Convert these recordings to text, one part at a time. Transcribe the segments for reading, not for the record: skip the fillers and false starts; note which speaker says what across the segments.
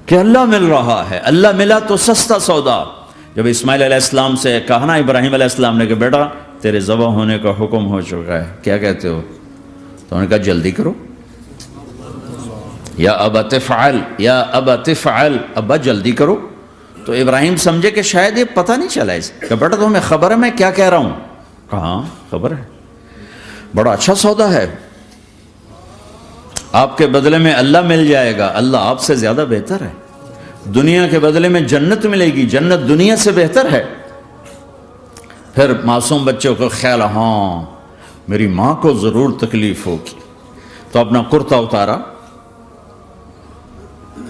Speaker 1: کہ اللہ مل رہا ہے، اللہ ملا تو سستا سودا۔ جب اسماعیل علیہ السلام سے کہا نا ابراہیم علیہ السلام نے کہ بیٹا تیرے ذبح ہونے کا حکم ہو چکا ہے، کیا کہتے ہو؟ تو انہوں نے کہا جلدی کرو، یا ابا تفعل، یا ابا تفعل، ابا جلدی کرو۔ تو ابراہیم سمجھے کہ شاید یہ پتہ نہیں چلا اس کہ بیٹا تمہیں خبر ہے میں کیا کہہ رہا ہوں؟ کہاں خبر ہے، بڑا اچھا سودا ہے، آپ کے بدلے میں اللہ مل جائے گا، اللہ آپ سے زیادہ بہتر ہے، دنیا کے بدلے میں جنت ملے گی، جنت دنیا سے بہتر ہے۔ پھر معصوم بچوں کو خیال، ہاں میری ماں کو ضرور تکلیف ہوگی، تو اپنا کرتا اتارا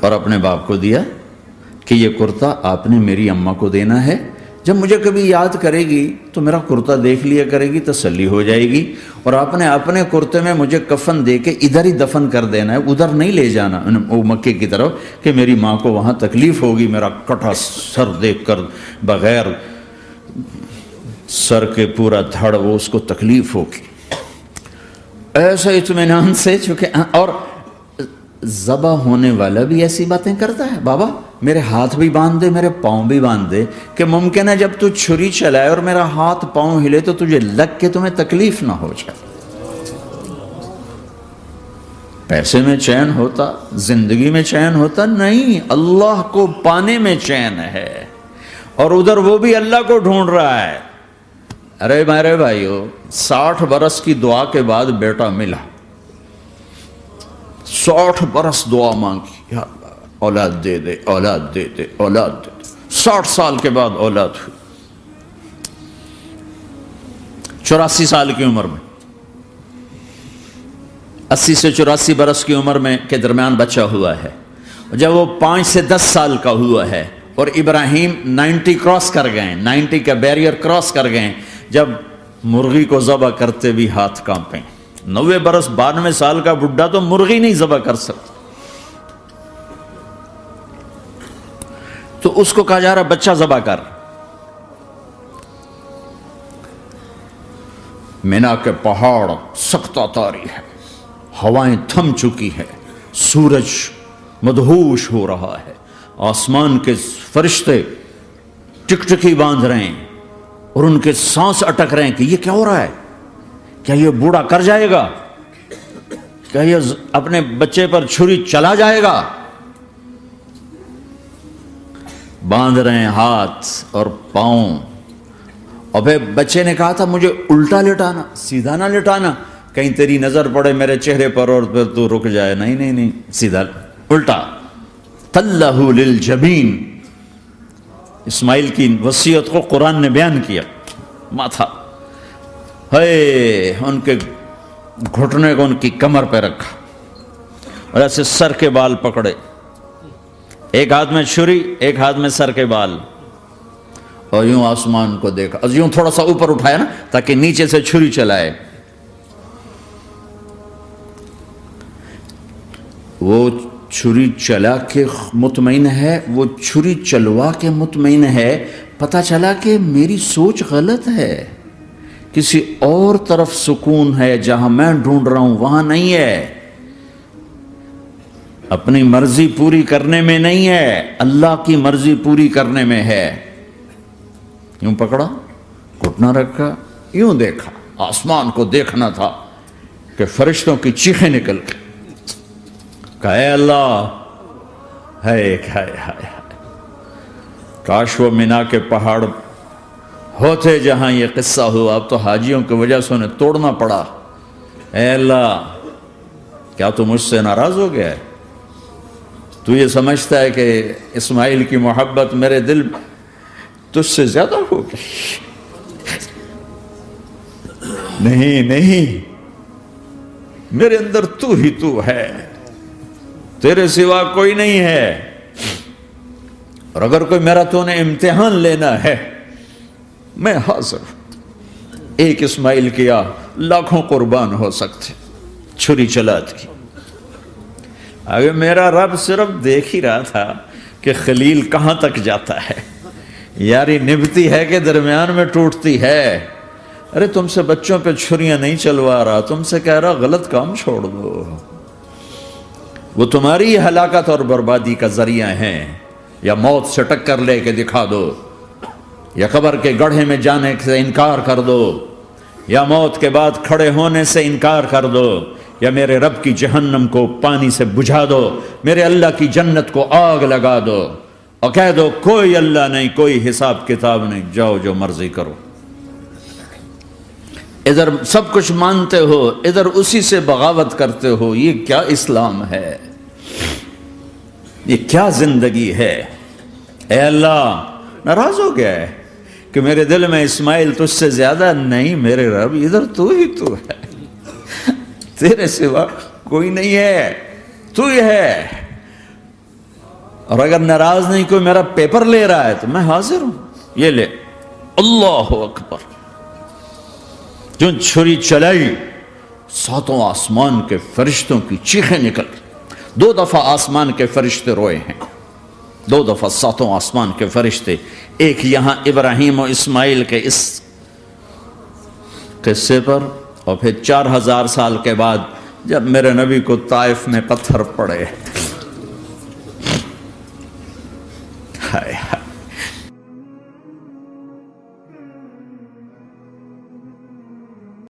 Speaker 1: اور اپنے باپ کو دیا کہ یہ کرتا آپ نے میری اماں کو دینا ہے، جب مجھے کبھی یاد کرے گی تو میرا کرتا دیکھ لیا کرے گی، تسلی ہو جائے گی، اور آپ نے اپنے کرتے میں مجھے کفن دے کے ادھر ہی دفن کر دینا ہے، ادھر نہیں لے جانا وہ مکے کی طرف کہ میری ماں کو وہاں تکلیف ہوگی، میرا کٹا سر دیکھ کر بغیر سر کے پورا دھڑ وہ اس کو تکلیف ہوگی۔ ایسا اطمینان سے، چونکہ اور ذبح ہونے والا بھی ایسی باتیں کرتا ہے، بابا میرے ہاتھ بھی باندھ دے، میرے پاؤں بھی باندھ دے، کہ ممکن ہے جب تو چھری چلائے اور میرا ہاتھ پاؤں ہلے تو تجھے لگ کے تمہیں تکلیف نہ ہو جائے۔ پیسے میں چین ہوتا، زندگی میں چین ہوتا نہیں، اللہ کو پانے میں چین ہے، اور ادھر وہ بھی اللہ کو ڈھونڈ رہا ہے۔ ارے میرے بھائیو، 60 برس کی دعا کے بعد بیٹا ملا، 60 برس دعا مانگی، یا اللہ اولاد دے دے، اولاد دے دے، اولاد دے دے، 60 سال کے بعد اولاد ہوئی، 84 سال کی عمر میں، 80 سے 84 برس کی عمر میں کے درمیان بچہ ہوا ہے۔ جب وہ 5 سے 10 سال کا ہوا ہے اور ابراہیم 90 کراس کر گئے، 90 کا بیریئر کراس کر گئے، جب مرغی کو ذبح کرتے بھی ہاتھ کانپیں، 90 برس 92 سال کا بڈھا تو مرغی نہیں ذبح کر سکتا، تو اس کو کہا جا رہا بچہ ذبح کر۔ مینا کے پہاڑ سکتہ طاری ہے، ہوائیں تھم چکی ہے، سورج مدہوش ہو رہا ہے، آسمان کے فرشتے ٹکٹکی باندھ رہے ہیں اور ان کے سانس اٹک رہے ہیں کہ یہ کیا ہو رہا ہے، کیا یہ بوڑھا کر جائے گا، کیا یہ اپنے بچے پر چھری چلا جائے گا؟ باندھ رہے ہیں ہاتھ اور پاؤں، اور پھر بچے نے کہا تھا مجھے الٹا لٹانا، سیدھا نہ لٹانا، کہیں تیری نظر پڑے میرے چہرے پر اور پھر تو رک جائے، نہیں نہیں نہیں، سیدھا الٹا۔ تلہ للجبین، اسماعیل کی وصیت کو قرآن نے بیان کیا، ماتھا ہے ان کے گھٹنے کو ان کی کمر پہ رکھا اور ایسے سر کے بال پکڑے، ایک ہاتھ میں چھری، ایک ہاتھ میں سر کے بال، اور یوں آسمان کو دیکھا، یوں تھوڑا سا اوپر اٹھایا نا تاکہ نیچے سے چھری چلائے۔ وہ چھری چلا کے مطمئن ہے، وہ چھری چلوا کے مطمئن ہے، پتہ چلا کہ میری سوچ غلط ہے، کسی اور طرف سکون ہے، جہاں میں ڈھونڈ رہا ہوں وہاں نہیں ہے، اپنی مرضی پوری کرنے میں نہیں ہے، اللہ کی مرضی پوری کرنے میں ہے۔ یوں پکڑا، گھٹنا رکھا، یوں دیکھا، آسمان کو دیکھنا تھا کہ فرشتوں کی چیخیں نکل گئی، کہا اے اللہ، ہائے ہائے ہائے، کاش وہ مینا کے پہاڑ ہوتے جہاں یہ قصہ ہوا، اب تو حاجیوں کی وجہ سے انہیں توڑنا پڑا۔ اے اللہ، کیا تو مجھ سے ناراض ہو گیا ہے؟ تو یہ سمجھتا ہے کہ اسماعیل کی محبت میرے دل تجھ سے زیادہ ہوگی؟ نہیں نہیں، میرے اندر تو ہی تو ہے، تیرے سوا کوئی نہیں ہے، اور اگر کوئی میرا تو نے امتحان لینا ہے میں حاضر ہوں۔ ایک اسماعیل کیا لاکھوں قربان ہو سکتے، چھری چلاتی۔ اگر میرا رب صرف دیکھ ہی رہا تھا کہ خلیل کہاں تک جاتا ہے، یاری نبھتی ہے کہ درمیان میں ٹوٹتی ہے۔ ارے تم سے بچوں پہ چھریاں نہیں چلوا رہا، تم سے کہہ رہا غلط کام چھوڑ دو، وہ تمہاری ہلاکت اور بربادی کا ذریعہ ہیں، یا موت سے ٹکر لے کے دکھا دو، یا قبر کے گڑھے میں جانے سے انکار کر دو، یا موت کے بعد کھڑے ہونے سے انکار کر دو، یا میرے رب کی جہنم کو پانی سے بجھا دو، میرے اللہ کی جنت کو آگ لگا دو، اور کہہ دو کوئی اللہ نہیں، کوئی حساب کتاب نہیں، جاؤ جو مرضی کرو۔ ادھر سب کچھ مانتے ہو، ادھر اسی سے بغاوت کرتے ہو۔ یہ کیا اسلام ہے؟ یہ کیا زندگی ہے؟ اے اللہ، ناراض ہو گیا ہے کہ میرے دل میں اسماعیل تجھ سے زیادہ نہیں، میرے رب ادھر تو ہی تو ہے، تیرے سوا کوئی نہیں ہے، تو ہی ہے۔ اور اگر ناراض نہیں کوئی میرا پیپر لے رہا ہے تو میں حاضر ہوں، یہ لے۔ اللہ اکبر۔ جو چھری چلائی، ساتوں آسمان کے فرشتوں کی چیخیں نکل، 2 دفعہ آسمان کے فرشتے روئے ہیں، 2 دفعہ ساتوں آسمان کے فرشتے، ایک یہاں ابراہیم و اسماعیل کے اس قصے پر، اور پھر 4000 سال کے بعد جب میرے نبی کو طائف میں پتھر پڑے۔ ہائے ہائے۔